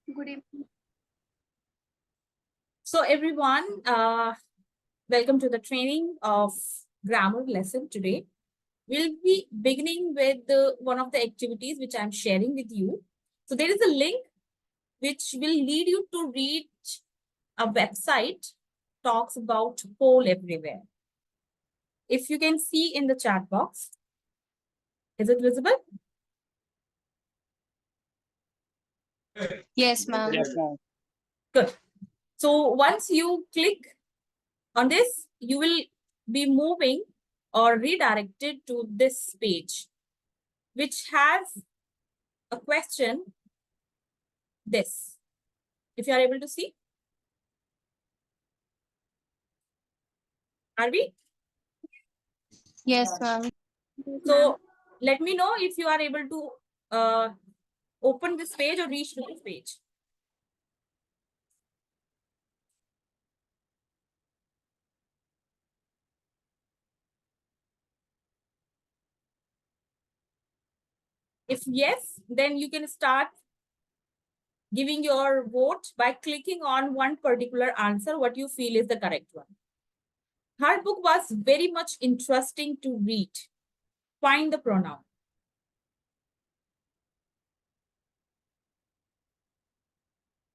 Good evening. So everyone, welcome to the training of grammar lesson today. We'll be beginning with one of the activities which I'm sharing with you. So there is a link which will lead you to reach a website talks about poll everywhere. If you can see in the chat box, is it visible? Yes, ma'am. Yes, ma'am. Good. So once you click on this, you will be moving or redirected to this page, which has a question, this. If you are able to see, are we? Yes, ma'am. So let me know if you are able to open this page or reach to this page. If yes, then you can start giving your vote by clicking on one particular answer, what you feel is the correct one. Her book was very much interesting to read. Find the pronoun.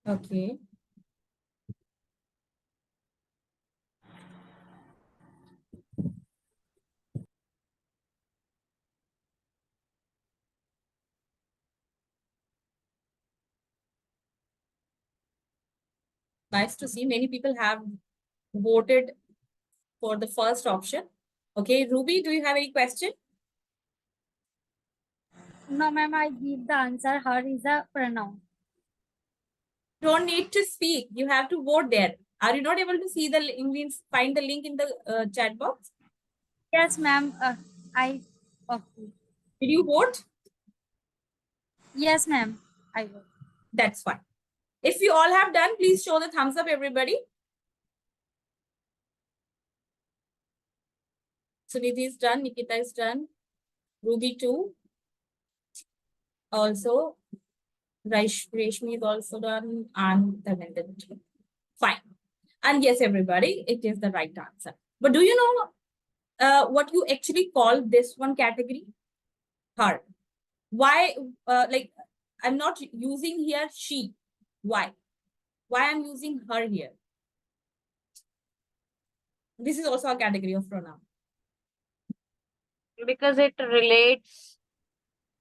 Okay. Nice to see many people have voted for the first option. Okay, Ruby, do you have any question? No, ma'am, I give the answer. Her is a pronoun. Don't need to speak. You have to vote there. Are you not able to see the link? Find the link in the chat box. Yes, ma'am. Okay. Did you vote? Yes, ma'am. I will. That's fine. If you all have done, please show the thumbs up, everybody. Sunidhi is done. Nikita is done. Ruby too. Also, Reshmi is also done. And Dharmendra too. Fine. And yes, everybody, it is the right answer. But do you know what you actually call this one category? Her. Why? Like, I'm not using here she. Why? Why I'm using her here? This is also a category of pronoun. Because it relates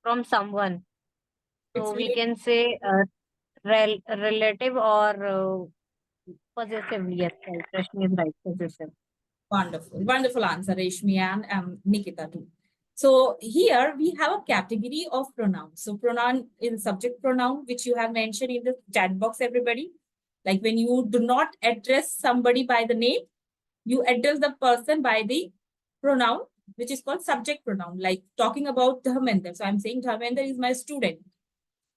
from someone. So we can say relative or possessive. Yes, right. Rashmi is right. Possessive. Wonderful. Wonderful answer, Reshmi and Nikita too. So here we have a category of pronouns. So pronoun is subject pronoun, which you have mentioned in the chat box, everybody. Like when you do not address somebody by the name, you address the person by the pronoun, which is called subject pronoun. Like talking about Dharmender. So I'm saying Dharmender is my student.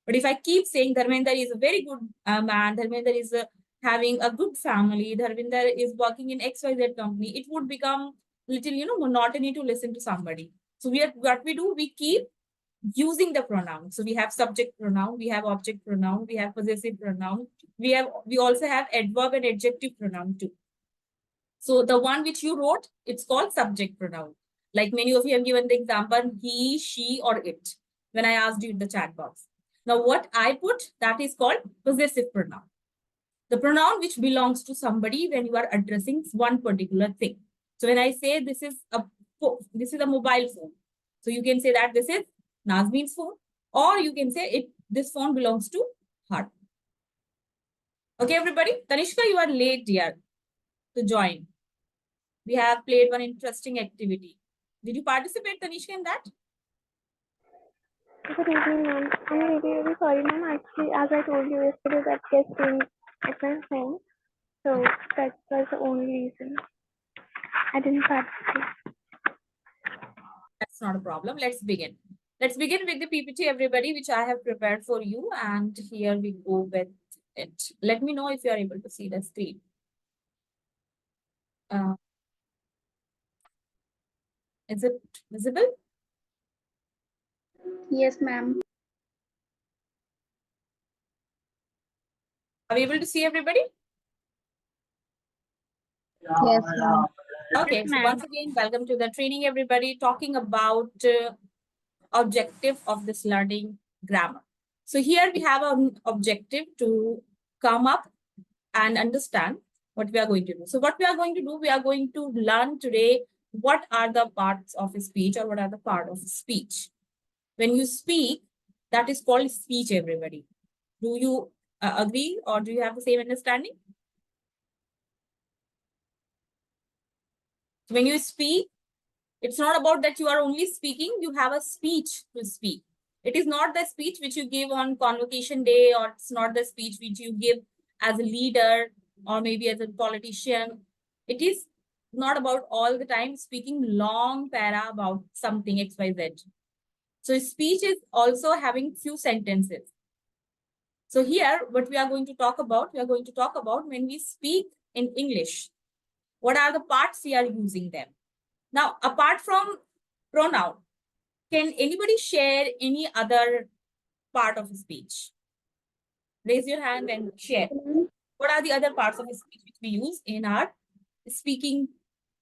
But if I keep saying Dharmender is a very good man, Dharmender is having a good family, Dharmender is working in XYZ company, it would become little, monotony to listen to somebody. So what we do, we keep using the pronoun. So we have subject pronoun, we have object pronoun, we have possessive pronoun, we also have adverb and adjective pronoun too. So the one which you wrote, it's called subject pronoun. Like many of you have given the example, he, she, or it, when I asked you in the chat box. Now what I put, that is called possessive pronoun. The pronoun which belongs to somebody when you are addressing one particular thing. So when I say this is a mobile phone, so you can say that this is Nazmin's phone, or you can say this phone belongs to her. Okay, everybody. Tanishka, you are late, dear, to join. We have played one interesting activity. Did you participate, Tanishka, in that? Good evening, ma'am. I'm really sorry, ma'am. Actually, as I told you yesterday, that guest came at my home, so that was the only reason I didn't participate. That's not a problem. Let's begin. Let's begin with the PPT, everybody, which I have prepared for you. And here we go with it. Let me know if you are able to see the screen. Is it visible? Yes, ma'am. Are we able to see everybody? Yes, ma'am. Okay, so ma'am. once again, welcome to the training, everybody, talking about objective of this learning grammar. So here we have an objective to come up and understand what we are going to do. So what we are going to do, we are going to learn today what are the parts of a speech or what are the part of speech. When you speak, that is called speech, everybody. Do you agree or do you have the same understanding? When you speak, it's not about that you are only speaking, you have a speech to speak. It is not the speech which you give on convocation day, or it's not the speech which you give as a leader or maybe as a politician. It is not about all the time speaking long para about something XYZ. So speech is also having few sentences. So here, what we are going to talk about, when we speak in English, what are the parts we are using them. Now, apart from pronoun, can anybody share any other part of speech? Raise your hand and share. What are the other parts of speech which we use in our speaking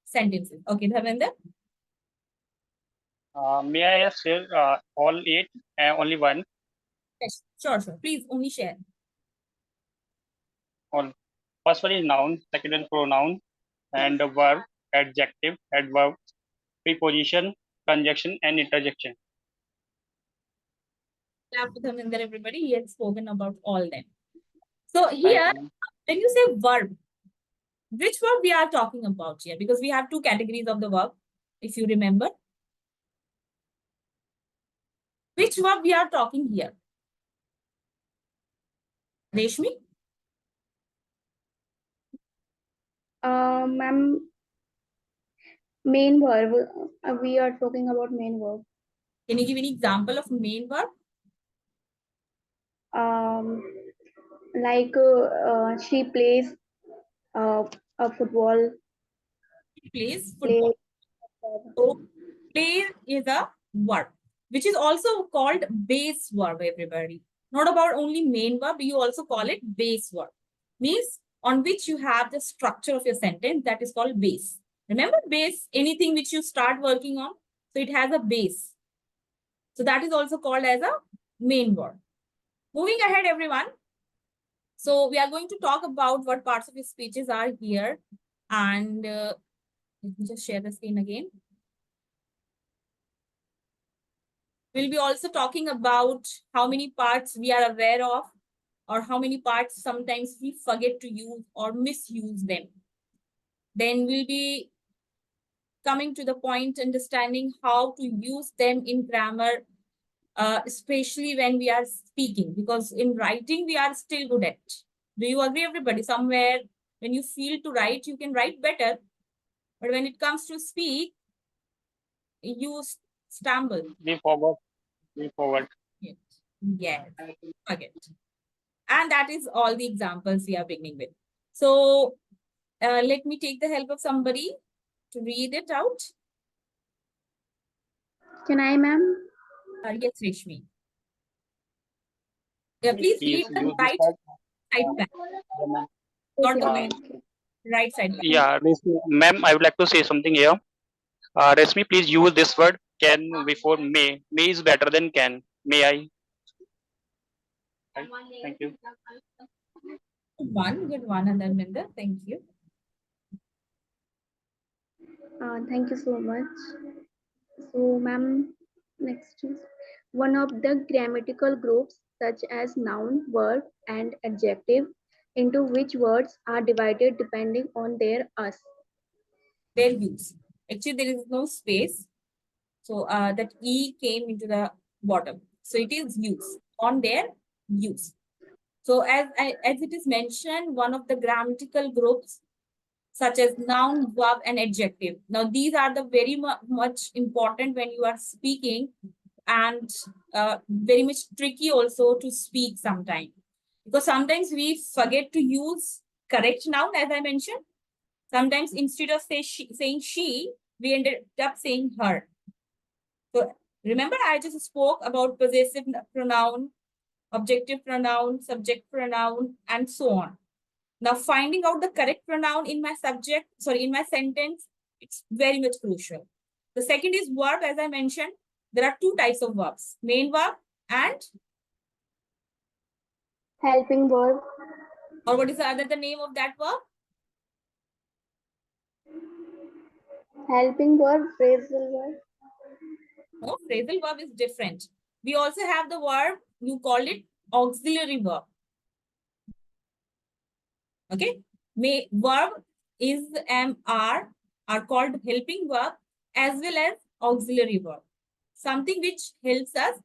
sentences? Okay, Dharmender? May I share all 8? Only one. Yes, sure. Please only share. All. First one is noun, second is pronoun, and the verb, adjective, adverb, preposition, conjunction, and interjection. Clap to Dharmender, everybody. He has spoken about all them. So here, when you say verb, which verb we are talking about here? Because we have two categories of the verb, if you remember. Which verb we are talking here? Reshmi? Ma'am, main verb. We are talking about main verb. Can you give any example of main verb? Like she plays a football. Plays football. So play is a verb, which is also called base verb, everybody. Not about only main verb, you also call it base verb. Means on which you have the structure of your sentence, that is called base. Remember base, anything which you start working on, so it has a base. So that is also called as a main verb. Moving ahead, everyone. So we are going to talk about what parts of your speeches are here. And let me just share the screen again. We'll be also talking about how many parts we are aware of, or how many parts sometimes we forget to use or misuse them. Then we'll be coming to the point understanding how to use them in grammar, especially when we are speaking, because in writing we are still good at. Do you agree, everybody? Somewhere when you feel to write, you can write better. But when it comes to speak, you stumble. We forgot. Yes, forget. And that is all the examples we are beginning with. So let me take the help of somebody to read it out. Can I, ma'am? Yes, Rishmi. Yeah, please read the right side back. Not the Okay, left, okay. right side back. Yeah, ma'am, I would like to say something here. Resmi, please use this word can before may. May is better than can. May I? Right? Thank you. Good one, Anandaminder. Thank you. Thank you so much. So, ma'am, next is one of the grammatical groups such as noun, verb, and adjective, into which words are divided depending on their us. Their use. Actually, there is no space. So that E came into the bottom. So it is use, on their use. So as it is mentioned, one of the grammatical groups such as noun, verb, and adjective. Now, these are the very much important when you are speaking, and very much tricky also to speak sometimes. Because sometimes we forget to use correct noun, as I mentioned. Sometimes instead of saying she, we ended up saying her. So remember, I just spoke about possessive pronoun, objective pronoun, subject pronoun, and so on. Now, finding out the correct pronoun in my in my sentence, it's very much crucial. The second is verb, as I mentioned. There are two types of verbs, main verb and, Helping verb. or what is the name of that verb? Helping verb, phrasal verb. No, phrasal verb is different. We also have the verb, you call it auxiliary verb. Okay. Verb is are called helping verb as well as auxiliary verb. Something which helps us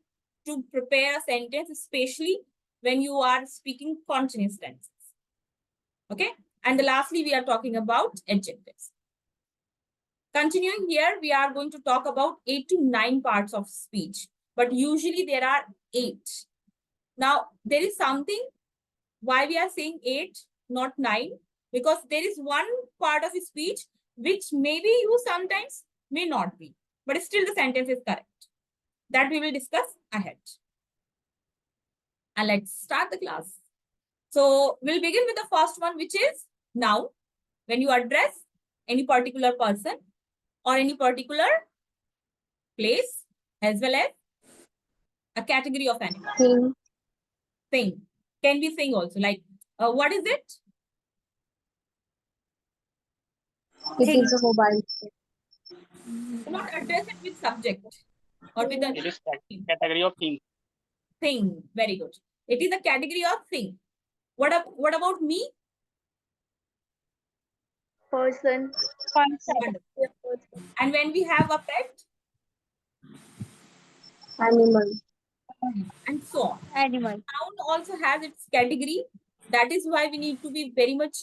to prepare a sentence, especially when you are speaking continuous tenses. Okay. And lastly, we are talking about adjectives. Continuing here, we are going to talk about 8 to 9 parts of speech, but usually there are 8. Now, there is something why we are saying 8, not 9, because there is one part of speech which maybe you sometimes may not be, but still the sentence is correct. That we will discuss ahead. And let's start the class. So we'll begin with the first one, which is noun. When you address any particular person or any particular place, as well as a category of animal. Thing. Thing. Can be thing also. Like, what is it? It is a mobile. Do not address it with subject or with It a is category of thing. thing. Very good. It is a category of thing. What about me? Person. Wonderful. And when we have a pet, Animal. and so on. Animal. Noun also has its category. That is why we need to be very much,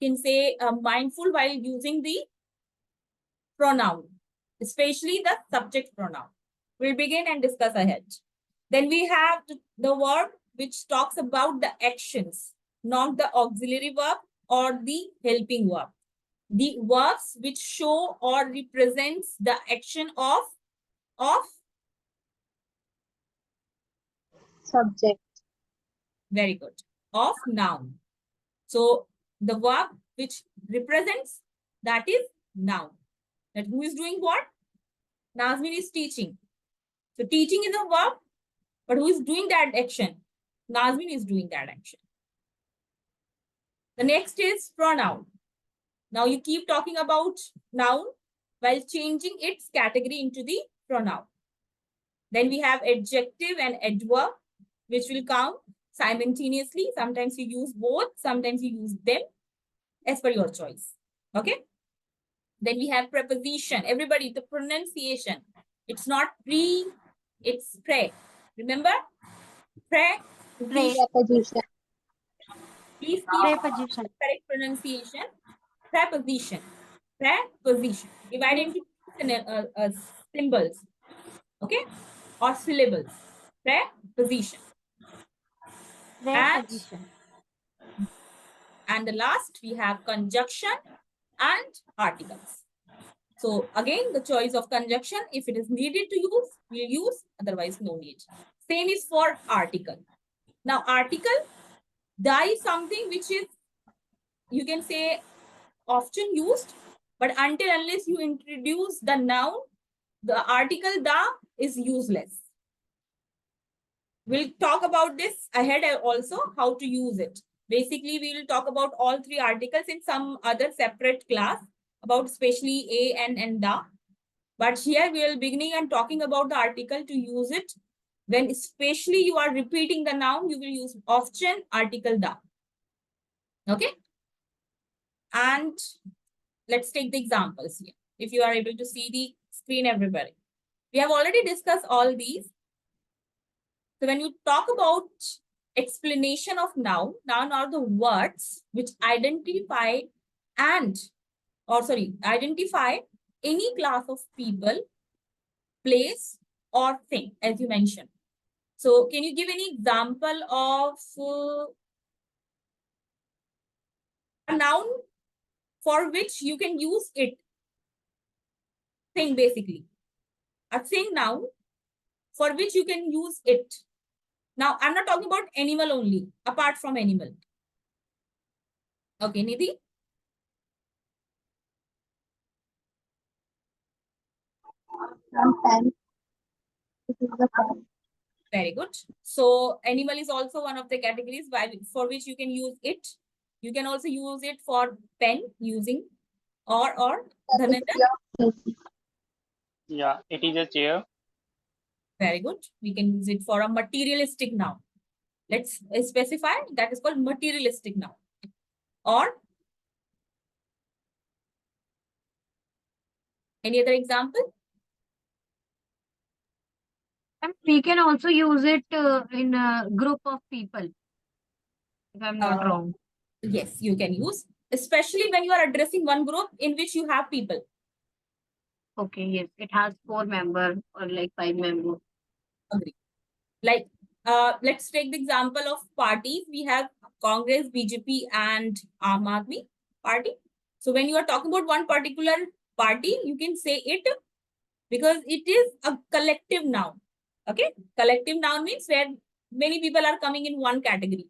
can say, mindful while using the pronoun, especially the subject pronoun. We'll begin and discuss ahead. Then we have the verb which talks about the actions, not the auxiliary verb or the helping verb. The verbs which show or represents the action of Subject. very good, of noun. So the verb which represents, that is noun. That who is doing what? Nazmin is teaching. So teaching is a verb, but who is doing that action? Nazmin is doing that action. The next is pronoun. Now you keep talking about noun while changing its category into the pronoun. Then we have adjective and adverb, which will count simultaneously. Sometimes you use both, sometimes you use them as per your choice. Okay. Then we have preposition. Everybody, the pronunciation. It's not pre, it's pre. Remember? Preposition. Preposition. Please keep Preposition. correct pronunciation. Preposition. Preposition. Divide into symbols. Okay? Or syllables. Preposition. Preposition. And the last, we have conjunction and articles. So again, the choice of conjunction, if it is needed to use, we'll use, otherwise no need. Same is for article. Now article, da is something which is, you can say, often used, but until unless you introduce the noun, the article da is useless. We'll talk about this ahead also, how to use it. Basically, we will talk about all 3 articles in some other separate class, about especially a and da. But here we are beginning and talking about the article to use it. When especially you are repeating the noun, you will use often article da. Okay. And let's take the examples here. If you are able to see the screen, everybody. We have already discussed all these. So when you talk about explanation of noun are the words which identify identify any class of people, place, or thing, as you mentioned. So can you give any example of a noun for which you can use it? Thing, basically. A thing noun for which you can use it. Now, I'm not talking about animal only, apart from animal. Okay, Nidhi? And pen. This is the pen. Very good. So animal is also one of the categories for which you can use it. You can also use it for pen using or Dhanendra. Yeah. Yeah, it is a chair. Very good. We can use it for a materialistic noun. Let's specify that is called materialistic noun. Or any other example? And we can also use it in a group of people, if I'm not wrong. Yes, you can use, especially when you are addressing one group in which you have people. Okay, yes, it has 4 members or like 5 members. Agree. Like, let's take the example of parties. We have Congress, BJP, and Aam Aadmi Party. So when you are talking about one particular party, you can say it because it is a collective noun. Okay, collective noun means where many people are coming in one category,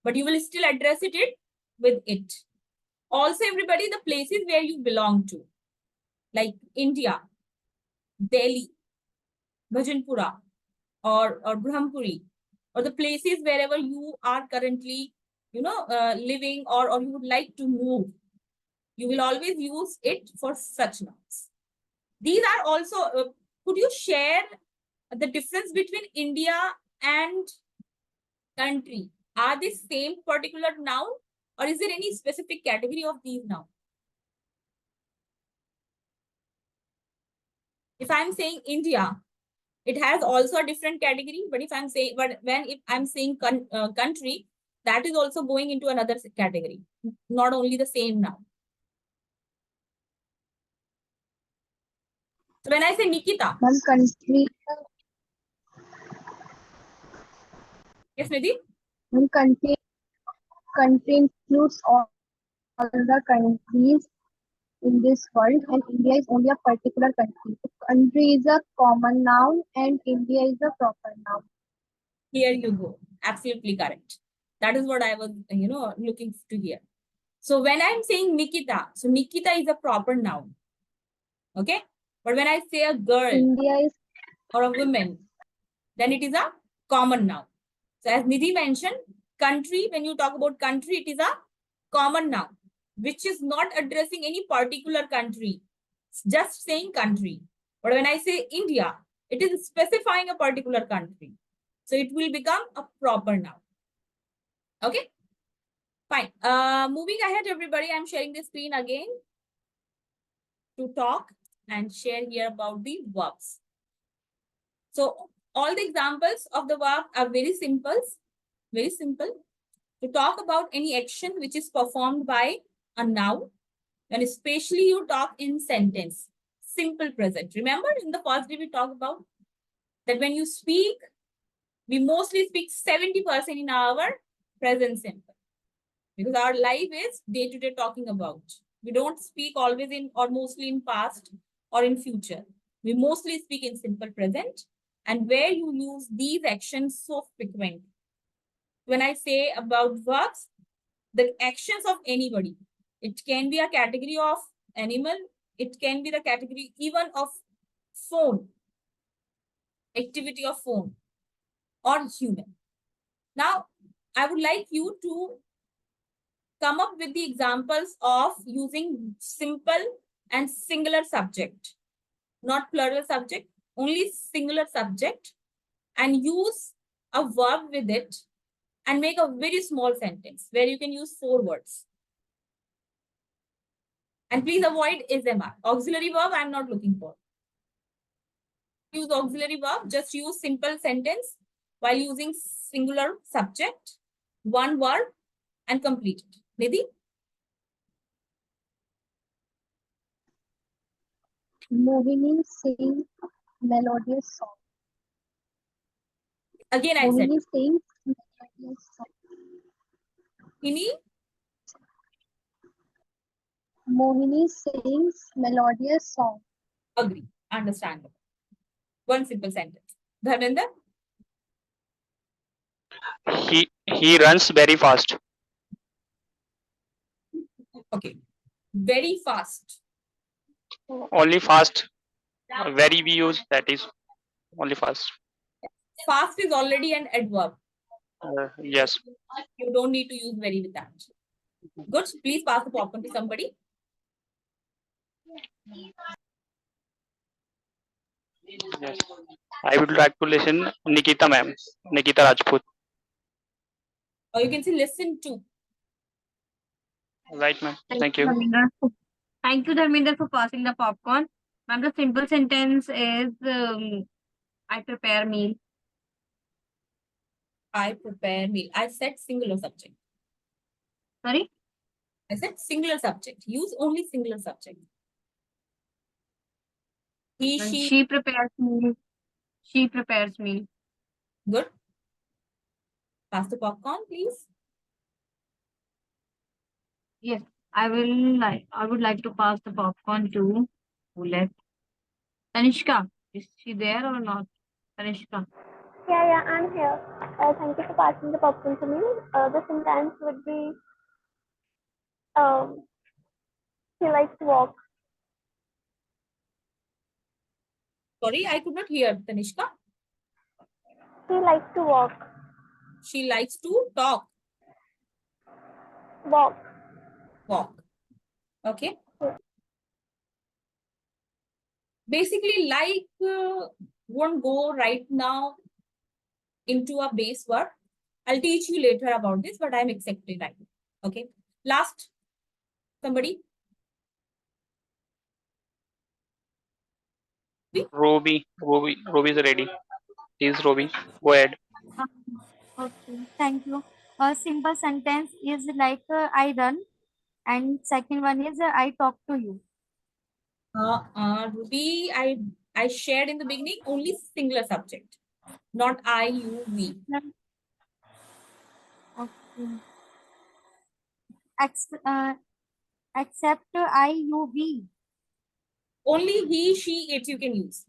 but you will still address it with it. Also, everybody, the places where you belong to, like India, Delhi, Bhajanpura, or Brahmpuri, or the places wherever you are currently, living or you would like to move, you will always use it for such nouns. These are also, could you share the difference between India and country? Are they same particular noun or is there any specific category of these nouns? If I'm saying India, it has also a different category, but if I'm saying country, that is also going into another category, not only the same noun. So when I say Nikita, One country. yes, Nidhi? One country includes all the countries in this world, and India is only a particular country. So country is a common noun, and India is a proper noun. Here you go. Absolutely correct. That is what I was, looking to hear. So when I'm saying Nikita, so Nikita is a proper noun. Okay. But when I say a girl India is or a woman, then it is a common noun. So as Nidhi mentioned, country, when you talk about country, it is a common noun, which is not addressing any particular country. It's just saying country. But when I say India, it is specifying a particular country. So it will become a proper noun. Okay, fine. Moving ahead, everybody, I'm sharing the screen again to talk and share here about the verbs. So all the examples of the verb are very simple. To talk about any action which is performed by a noun, and especially you talk in sentence, simple present. Remember in the first day we talked about that when you speak, we mostly speak 70% in our present simple because our life is day-to-day talking about. We don't speak always in or mostly in past or in future. We mostly speak in simple present and where you use these actions so frequently. When I say about verbs, the actions of anybody, it can be a category of animal, it can be the category even of phone, activity of phone or human. Now, I would like you to come up with the examples of using simple and singular subject, not plural subject, only singular subject, and use a verb with it and make a very small sentence where you can use 4 words. And please avoid SMR. Auxiliary verb, I'm not looking for. Use auxiliary verb, just use simple sentence while using singular subject, 1 word, and complete it. Nidhi? Mohini sings melodious song. Again, I said, Mohini sings melodious song. Hini? Mohini sings melodious song. Agree. Understandable. 1 simple sentence. Dharmender? He runs very fast. Okay. Very fast. Only fast. Very we use that is only fast. Fast is already an adverb. Yes. You don't need to use very with that. Good. Please pass the popcorn to somebody. Yes. I would like to listen Nikita ma'am. Nikita Rajput. Or you can say listen to. Right ma'am. Thank you. Dharminder. Thank you, Dharminder, for passing the popcorn. Ma'am, the simple sentence is I prepare meal. I prepare meal. I said singular subject. Sorry? I said singular subject. Use only singular subject. He, And she. she prepares meal. She prepares meal. Good. Pass the popcorn, please. Yes, I would like to pass the popcorn to who left? Tanishka. Is she there or not? Tanishka. Yeah, I'm here. Thank you for passing the popcorn to me. The sentence would be, um, he likes to walk. Sorry, I could not hear, Tanishka. He likes to walk. She likes to talk. Walk. Walk. Okay. Basically, won't go right now into a base word. I'll teach you later about this, but I'm accepting right now. Okay. Last, somebody. Ruby is ready. Please Ruby. Go ahead. Okay, thank you. A simple sentence is like I run, and second one is I talk to you. Ruby, I shared in the beginning only singular subject, not I, you, we. Okay. Except I, you, we. Only he, she, it you can use.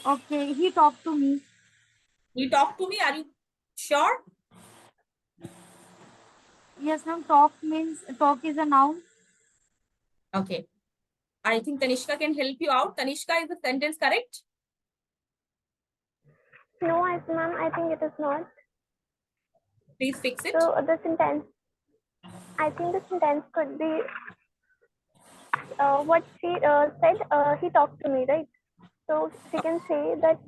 Okay, he talked to me. He talked to me. Are you sure? Yes, ma'am. Talk is a noun. Okay. I think Tanishka can help you out. Tanishka, is the sentence correct? No, ma'am, I think it is not. Please fix it. So the sentence, I think the sentence could be what she said. He talked to me, right? So she can say that,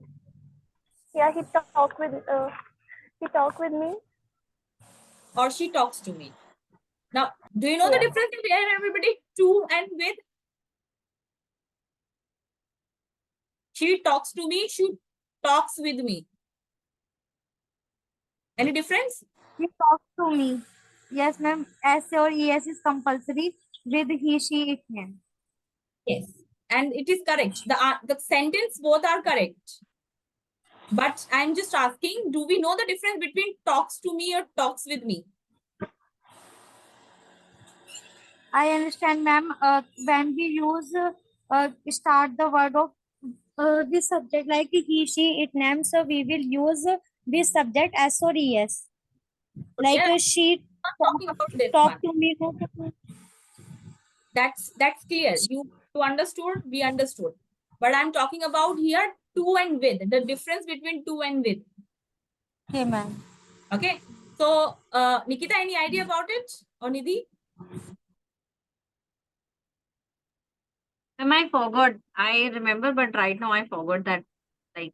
yeah, he talked with me. Or she talks to me. Now, do you know the Yeah. difference between everybody? To and with. She talks to me. She talks with me. Any difference? He talks to me. Yes, ma'am. S or ES is compulsory with he, she, it, him. Yes. And it is correct. The sentence both are correct. But I'm just asking, do we know the difference between talks to me or talks with me? I understand, ma'am. When we use start the word of this subject like he, she, it, them, so we will use this subject S or ES. Like Yeah, she talking about this talk one. to me. That's clear. You understood, we understood. But I'm talking about here to and with. The difference between to and with. Okay, ma'am. Okay. So, Nikita, any idea about it? Or Nidhi? I forgot. I remember, but right now I forgot that. Like,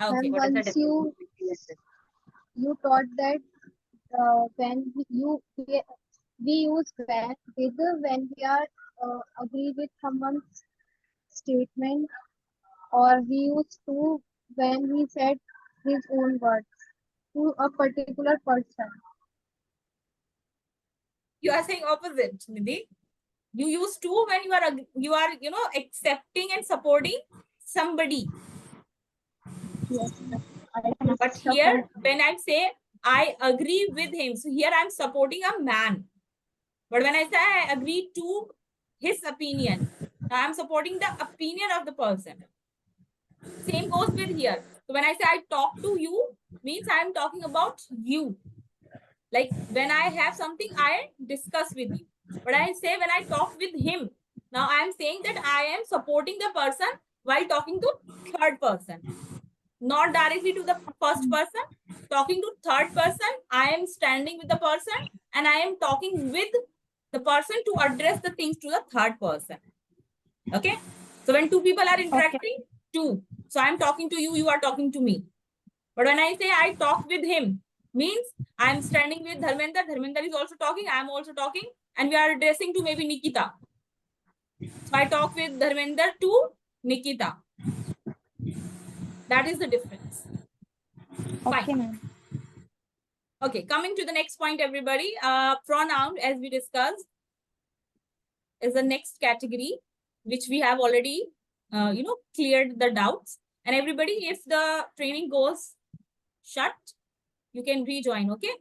Okay. And what is the once difference? you taught that when we use when with when we are agree with someone's statement, or we use to when he said his own words to a particular person. You are saying opposite, Nidhi. You use to when you are accepting and supporting somebody. Yes, But here, when I say I agree with him, so here I'm supporting a man. But when I say I agree to his opinion, I'm supporting the opinion of the person. Same goes with here. So when I say I talk to you, means I am talking about you. Like when I have something, I discuss with you. But I say when I talk with him, now I am saying that I am supporting the person while talking to third person, not directly to the first person. Talking to third person, I am standing with the person and I am talking with the person to address the things to the third person. Okay. So when two people are interacting, two. So I am talking to you, you are talking to me. But when I say I talk with him, means I am standing with Dharmender. Dharmender is also talking. I am also talking. And we are addressing to maybe Nikita. So I talk with Dharmender to Nikita. That is the difference. Okay, ma'am. Okay, coming to the next point, everybody. Pronoun, as we discussed, is the next category, which we have already, cleared the doubts. And everybody, if the training goes shut, you can rejoin, okay?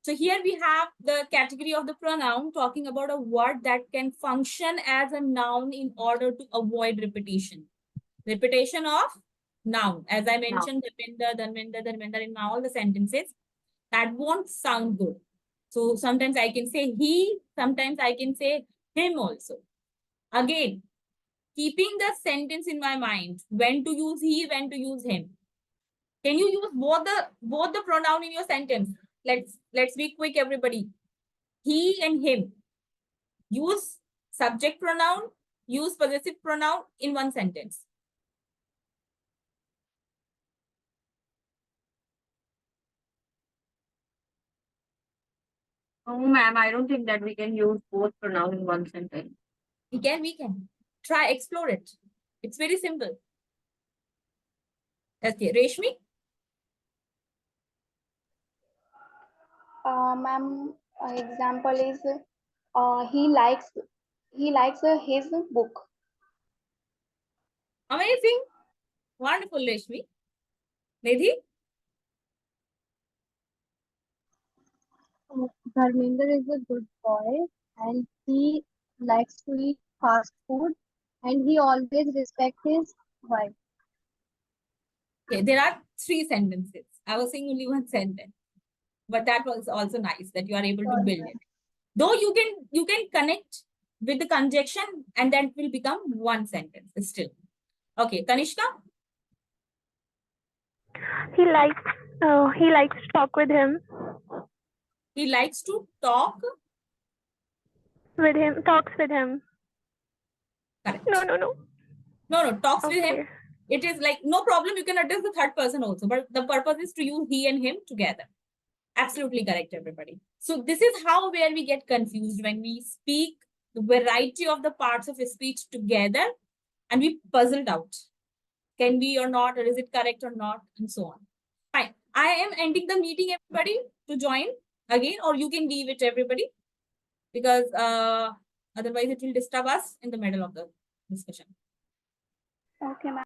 So here we have the category of the pronoun talking about a word that can function as a noun in order to avoid repetition. Repetition of noun. As I mentioned, Dharmender in all the sentences, that won't sound good. So sometimes I can say he, sometimes I can say him also. Again, keeping the sentence in my mind, when to use he, when to use him. Can you use both the pronoun in your sentence? Let's be quick, everybody. He and him. Use subject pronoun, use possessive pronoun in one sentence. Oh, ma'am, I don't think that we can use both pronouns in one sentence. We can. Try, explore it. It's very simple. Okay, Reshmi? Ma'am, example is he likes his book. Amazing. Wonderful, Reshmi. Nidhi? Dharmender is a good boy and he likes to eat fast food and he always respects his wife. Okay, there are 3 sentences. I was saying only one sentence. But that was also nice that you are able to build it. Though you can connect with the conjunction and that will become one sentence still. Okay, Kanishka? He likes to talk with him. He likes to talk Talks with him. Correct. No. Talks with him. Okay. It is like no problem. You can address the third person also, but the purpose is to use he and him together. Absolutely correct, everybody. So this is how where we get confused when we speak the variety of the parts of a speech together and we puzzled out. Can be or not, or is it correct or not, and so on. Fine. I am ending the meeting, everybody, to join again, or you can leave it, everybody, because otherwise it will disturb us in the middle of the discussion. Okay, ma'am.